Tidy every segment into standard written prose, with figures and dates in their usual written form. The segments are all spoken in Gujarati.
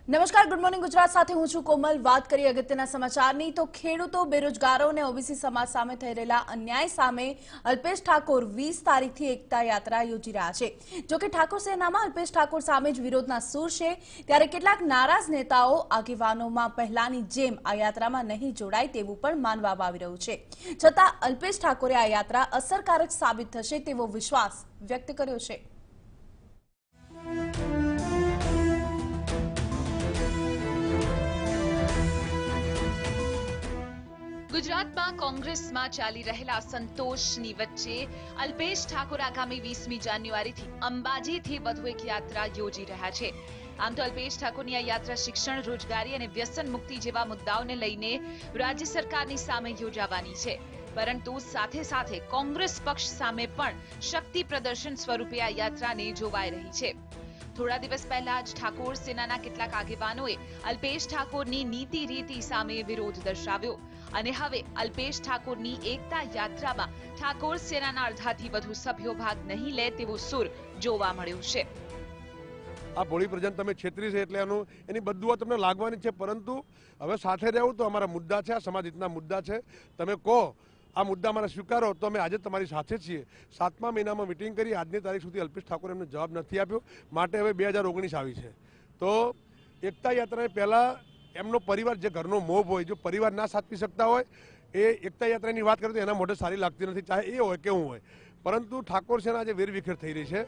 નમસ્કાર, ગુડ મોર્નિંગ ગુજરાત સાથે હું છું કોમલ। વાત કરીએ અગત્યના સમાચારની તો ખેડૂતો, બેરોજગારો અને ઓબીસી સમાજ સામે થઈ રહેલા અન્યાય સામે અલ્પેશ ઠાકોર 20 તારીખથી એકતા યાત્રા યોજી રહ્યા છે। જો કે ઠાકોર સેનામાં અલ્પેશ ઠાકોર સામે જ વિરોધના સૂર છે, ત્યારે કેટલાક નારાજ નેતાઓ આગેવાનોમાં પહેલાની જેમ આ યાત્રામાં નહીં જોડાય તેવું પણ માનવામાં આવી રહ્યું છે। છતાં અલ્પેશ ઠાકોરે આ યાત્રા અસરકારક સાબિત થશે તેવો વિશ્વાસ વ્યક્ત કર્યો છે। ગુજરાતમાં કોંગ્રેસમાં ચાલી રહેલા સંતોષની વચ્ચે અલ્પેશ ઠાકોર આગામી 20મી જાન્યુઆરીથી અંબાજીથી વધુ એક યાત્રા યોજી રહ્યા છે। આમ તો અલ્પેશ ઠાકોરની આ યાત્રા શિક્ષણ, રોજગારી અને વ્યસન મુક્તિ જેવા મુદ્દાઓને લઈને રાજ્ય સરકારની સામે યોજાવાની છે, પરંતુ સાથે સાથે કોંગ્રેસ પક્ષ સામે પણ શક્તિ પ્રદર્શન સ્વરૂપે આ યાત્રાને જોવાઈ રહી છે। થોડા દિવસ પહેલા જ ઠાકોર સેનાના કેટલાક આગેવાનોએ અલ્પેશ ઠાકોરની નીતિ રીતિ સામે વિરોધ દર્શાવ્યો અને હવે અલ્પેશ ઠાકોરની એકતા યાત્રામાં ઠાકોર સેનાના અડધાથી વધુ સભ્યો ભાગ નહીં લે તેવો સૂર જોવા મળ્યો છે। આ ભોળી પ્રજાને તમે છેતરી છે એટલે એની બધું તમને લાગવાની છે, પરંતુ હવે સાથે રહેવું તો અમારા મુદ્દા છે, આ સમાજ હિતના મુદ્દા છે। તમે કહો આ મુદ્દા અમારે સ્વીકારો તો અમે આજે તમારી સાથે છીએ। 7મા મહિનામાં મિટિંગ કરી આજની તારીખ સુધી અલ્પેશ ઠાકોરે એમને જવાબ નથી આપ્યો, માટે હવે 2019 આવી છે। તો એકતા યાત્રાને પહેલાં એમનો પરિવાર, જે ઘરનો મોભ હોય, જો પરિવાર ના સાચવી શકતા હોય, એ એકતા યાત્રાની વાત કરે તો એના મોઢે સારી લાગતી નથી, ચાહે એ હોય કે હું હોય, પરંતુ ઠાકોર સેના આજે વેરવિખેર થઈ રહી છે।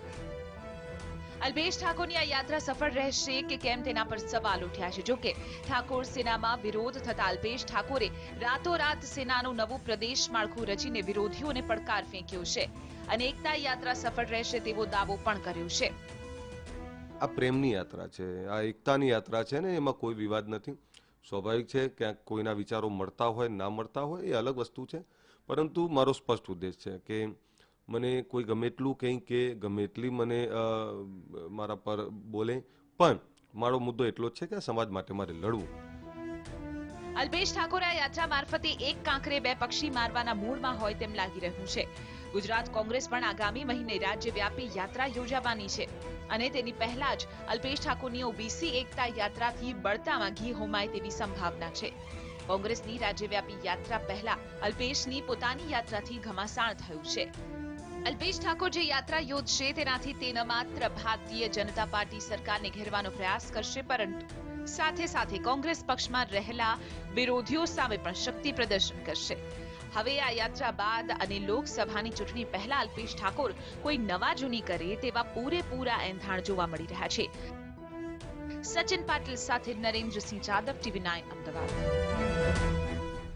અલ્પેશ ઠાકોરની આ યાત્રા સફળ રહેશે કે કેમ તેના પર સવાલ ઉઠ્યા છે। જોકે ઠાકોર સેનામાં વિરોધ થતા અલ્પેશ ઠાકોરે રાતોરાત સેનાનું નવું પ્રદેશ માળખું રચીને વિરોધીઓને પડકાર ફેંક્યો છે અને એકતા યાત્રા સફળ રહેશે તેવો દાવો પણ કર્યો છે। આ પ્રેમની યાત્રા છે, આ એકતાની યાત્રા છે ને, એમાં કોઈ વિવાદ નથી। સ્વાભાવિક છે ક્યાંક કોઈના વિચારો મળતા હોય, ના મળતા હોય, એ અલગ વસ્તુ છે, પરંતુ મારો સ્પષ્ટ ઉદ્દેશ છે કે મને કોઈ ગમે એટલું કંઈ કે ગમે એટલી મને મારા પર બોલે, પણ મારો મુદ્દો એટલો જ છે કે સમાજ માટે મારે લડવું। અલ્પેશ ઠાકોર આ યાત્રા મારફતે એક કાંકરે બે પક્ષી મારવાના મૂડમાં હોય તેમ લાગી રહ્યું છે। ગુજરાત કોંગ્રેસ પણ આગામી મહિને રાજ્યવ્યાપી યાત્રા યોજવાની છે અને તેની પહેલા જ અલ્પેશ ઠાકોરની ઓબીસી એકતા યાત્રાથી બળતામાં ઘી હોમાય તેવી સંભાવના છે। કોંગ્રેસની રાજ્યવ્યાપી યાત્રા પહેલા અલ્પેશની પોતાની યાત્રાથી ઘમાસાણ થયું છે। અલ્પેશ ઠાકોર જે યાત્રા યોજશે તેનાથી તે ન માત્ર ભારતીય જનતા પાર્ટી સરકારને ઘેરવાનો પ્રયાસ કરશે, પરંતુ સાથે સાથે કોંગ્રેસ પક્ષમાં રહેલા વિરોધીઓ સામે પણ શક્તિ પ્રદર્શન કરશે। હવે આ યાત્રા બાદ અને લોકસભાની ચૂંટણી પહેલા અલ્પેશ ઠાકોર કોઈ નવા જૂની કરે તેવા પૂરેપૂરા એંધાણ જોવા મળી રહ્યા છે। સચિન પાટીલ સાથે નરેન્દ્રસિંહ જાદવ, TV9 અમદાવાદ।